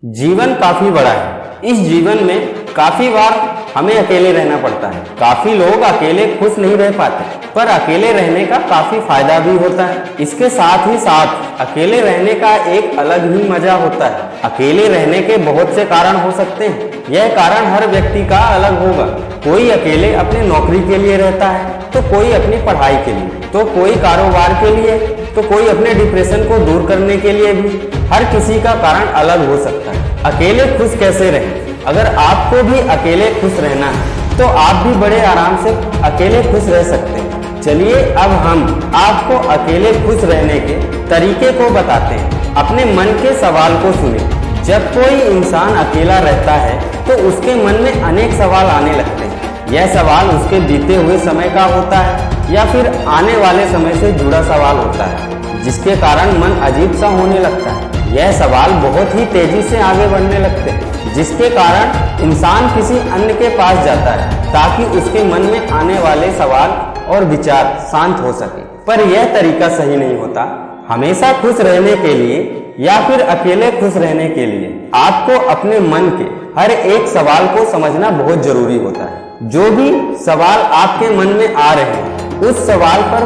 जीवन काफी बड़ा है। इस जीवन में काफी बार हमें अकेले रहना पड़ता है। काफी लोग अकेले खुश नहीं रह पाते, पर अकेले रहने का काफी फायदा भी होता है। इसके साथ ही साथ अकेले रहने का एक अलग ही मजा होता है। अकेले रहने के बहुत से कारण हो सकते हैं। यह कारण हर व्यक्ति का अलग होगा। कोई अकेले अपनी नौकरी के लिए रहता है, तो कोई अपनी पढ़ाई के लिए, तो कोई कारोबार के लिए, तो कोई अपने डिप्रेशन को दूर करने के लिए भी। हर किसी का कारण अलग हो सकता है। अकेले खुश कैसे रहें? अगर आपको भी अकेले खुश रहना है तो आप भी बड़े आराम से अकेले खुश रह सकते हैं। चलिए अब हम आपको अकेले खुश रहने के तरीके को बताते हैं। अपने मन के सवाल को सुने। जब कोई इंसान अकेला रहता है तो उसके मन में अनेक सवाल आने लगते हैं। यह सवाल उसके बीते हुए समय का होता है या फिर आने वाले समय से जुड़ा सवाल होता है, जिसके कारण मन अजीब सा होने लगता है। यह सवाल बहुत ही तेजी से आगे बढ़ने लगते हैं, जिसके कारण इंसान किसी अन्य के पास जाता है ताकि उसके मन में आने वाले सवाल और विचार शांत हो सके। पर यह तरीका सही नहीं होता। हमेशा खुश रहने के लिए या फिर अकेले खुश रहने के लिए आपको अपने मन के हर एक सवाल को समझना बहुत जरूरी होता है। जो भी सवाल आपके मन में आ रहे हैं, उस सवाल पर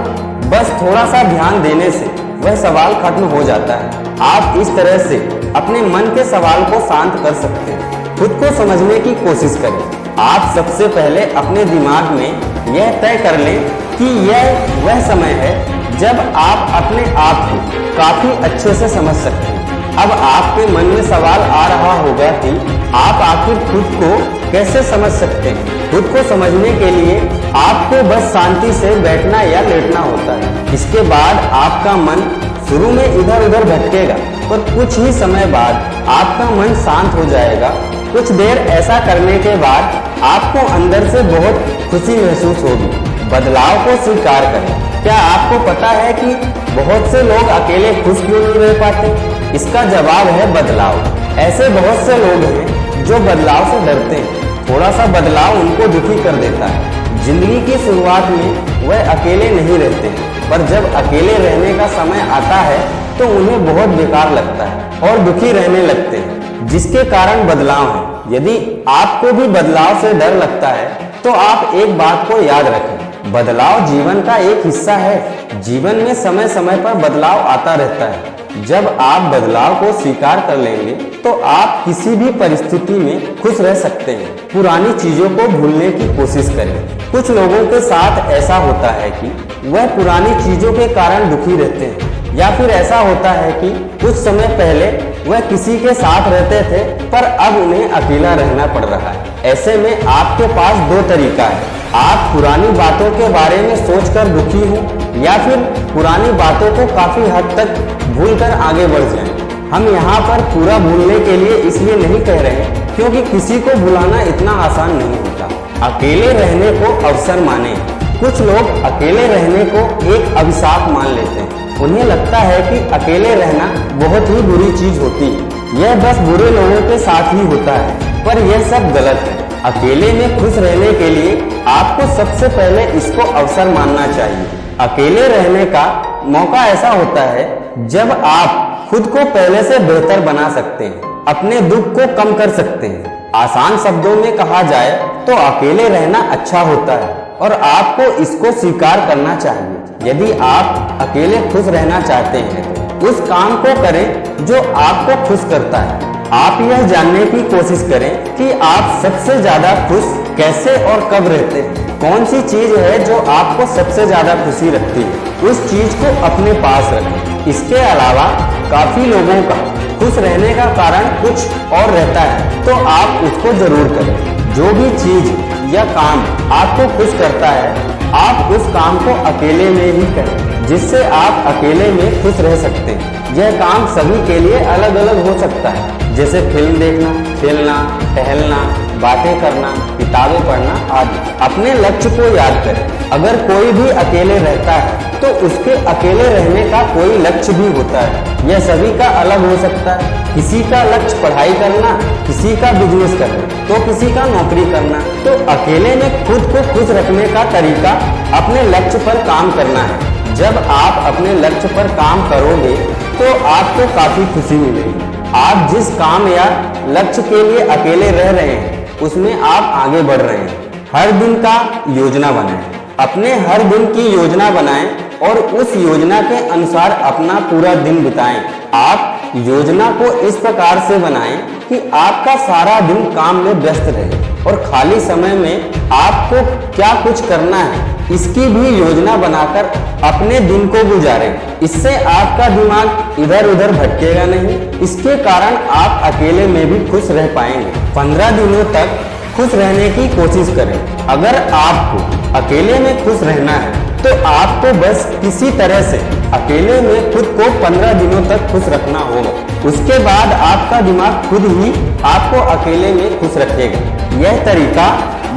बस थोड़ा सा ध्यान देने से वह सवाल खत्म हो जाता है। आप इस तरह से अपने मन के सवाल को शांत कर सकते हैं। खुद को समझने की कोशिश करें। आप सबसे पहले अपने दिमाग में यह तय कर लें कि यह वह समय है जब आप अपने आप को काफी अच्छे से समझ सकते हैं। अब आपके मन में सवाल आ रहा होगा कि आप आखिर खुद को कैसे समझ सकते हैं। खुद को समझने के लिए आपको बस शांति से बैठना या लेटना होता है। इसके बाद आपका मन शुरू में इधर उधर भटकेगा, पर कुछ ही समय बाद आपका मन शांत हो जाएगा। कुछ देर ऐसा करने के बाद आपको अंदर से बहुत खुशी महसूस होगी। बदलाव को स्वीकार करें। क्या आपको पता है कि बहुत से लोग अकेले खुश क्यों नहीं रह पाते? इसका जवाब है बदलाव। ऐसे बहुत से लोग हैं जो बदलाव से डरते हैं। थोड़ा सा बदलाव उनको दुखी कर देता है। जिंदगी की शुरुआत में वह अकेले नहीं रहते, पर जब अकेले रहने का समय आता है तो उन्हें बहुत बेकार लगता है और दुखी रहने लगते हैं, जिसके कारण बदलाव है। यदि आपको भी बदलाव से डर लगता है तो आप एक बात को याद रखें, बदलाव जीवन का एक हिस्सा है। जीवन में समय समय पर बदलाव आता रहता है। जब आप बदलाव को स्वीकार कर लेंगे तो आप किसी भी परिस्थिति में खुश रह सकते हैं। पुरानी चीजों को भूलने की कोशिश करें। कुछ लोगों के साथ ऐसा होता है कि वह पुरानी चीजों के कारण दुखी रहते हैं, या फिर ऐसा होता है कि कुछ समय पहले वह किसी के साथ रहते थे पर अब उन्हें अकेला रहना पड़ रहा है। ऐसे में आपके पास दो तरीका है। आप पुरानी बातों के बारे में सोचकर दुखी हो या फिर पुरानी बातों को काफी हद तक भूलकर आगे बढ़ जाएं। हम यहाँ पर पूरा भूलने के लिए इसलिए नहीं कह रहे क्योंकि किसी को भुलाना इतना आसान नहीं होता। अकेले रहने को अवसर माने। कुछ लोग अकेले रहने को एक अभिशाप मान लेते हैं। उन्हें लगता है कि अकेले रहना बहुत ही बुरी चीज होती है। यह बस बुरे लोगों के साथ ही होता है, पर यह सब गलत है। अकेले में खुश रहने के लिए आपको सबसे पहले इसको अवसर मानना चाहिए। अकेले रहने का मौका ऐसा होता है जब आप खुद को पहले से बेहतर बना सकते हैं, अपने दुख को कम कर सकते हैं। आसान शब्दों में कहा जाए तो अकेले रहना अच्छा होता है और आपको इसको स्वीकार करना चाहिए। यदि आप अकेले खुश रहना चाहते हैं तो उस काम को करें जो आपको खुश करता है। आप यह जानने की कोशिश करें कि आप सबसे ज्यादा खुश कैसे और कब रहते हैं। कौन सी चीज है जो आपको सबसे ज्यादा खुशी रखती है, उस चीज को अपने पास रखें। इसके अलावा काफी लोगों का खुश रहने का कारण कुछ और रहता है, तो आप उसको जरूर करें। जो भी चीज या काम आपको खुश करता है, आप उस काम को अकेले में ही करें, जिससे आप अकेले में खुश रह सकते हैं। यह काम सभी के लिए अलग अलग हो सकता है, जैसे फिल्म देखना, खेलना, टहलना, बातें करना, किताबें पढ़ना आदि। अपने लक्ष्य को याद करें। अगर कोई भी अकेले रहता है तो उसके अकेले रहने का कोई लक्ष्य भी होता है। यह सभी का अलग हो सकता है। किसी का लक्ष्य पढ़ाई करना, किसी का बिजनेस करना, तो किसी का नौकरी करना। तो अकेले में खुद को खुश रखने का तरीका अपने लक्ष्य पर काम करना है। जब आप अपने लक्ष्य पर काम करोगे तो आपको काफी खुशी मिलेगी। आप जिस काम या लक्ष्य के लिए अकेले रह रहे हैं उसमें आप आगे बढ़ रहे हैं। हर दिन का योजना बनाएं। अपने हर दिन की योजना बनाएं और उस योजना के अनुसार अपना पूरा दिन बिताएं। आप योजना को इस प्रकार से बनाएं कि आपका सारा दिन काम में व्यस्त रहे और खाली समय में आपको क्या कुछ करना है इसकी भी योजना बनाकर अपने दिन को गुजारें। इससे आपका दिमाग इधर उधर भटकेगा नहीं। इसके कारण आप अकेले में भी खुश रह पाएंगे। 15 दिनों तक खुश रहने की कोशिश करें। अगर आपको अकेले में खुश रहना है तो आपको बस किसी तरह से अकेले में खुद को 15 दिनों तक खुश रखना होगा। उसके बाद आपका दिमाग खुद ही आपको अकेले में खुश रखेगा। यह तरीका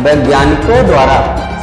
वैज्ञानिकों द्वारा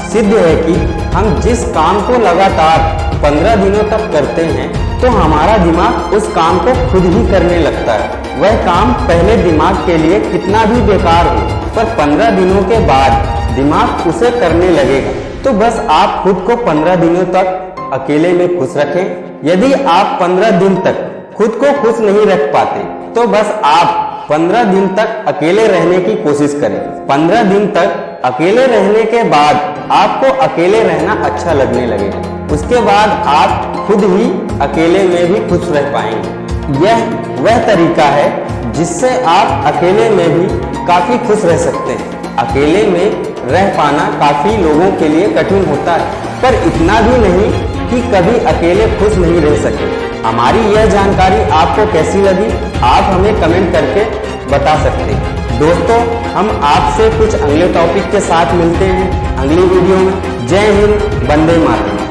सिद्ध है कि हम जिस काम को लगातार 15 दिनों तक करते हैं तो हमारा दिमाग उस काम को खुद ही करने लगता है। वह काम पहले दिमाग के लिए कितना भी बेकार हो पर 15 दिनों के बाद दिमाग उसे करने लगेगा। तो बस आप खुद को 15 दिनों तक अकेले में खुश रखें। यदि आप 15 दिन तक खुद को खुश नहीं रख पाते तो बस आप 15 दिन तक अकेले रहने की कोशिश करें। 15 दिन तक अकेले रहने के बाद आपको अकेले रहना अच्छा लगने लगेगा। उसके बाद आप खुद ही अकेले में भी खुश रह पाएंगे। यह वह तरीका है जिससे आप अकेले में भी काफी खुश रह सकते हैं। अकेले में रह पाना काफी लोगों के लिए कठिन होता है, पर इतना भी नहीं कि कभी अकेले खुश नहीं रह सके। हमारी यह जानकारी आपको कैसी लगी आप हमें कमेंट करके बता सकते हैं। दोस्तों, हम आपसे कुछ अगले टॉपिक के साथ मिलते हैं अगली वीडियो में। जय हिंद, वंदे मातरम।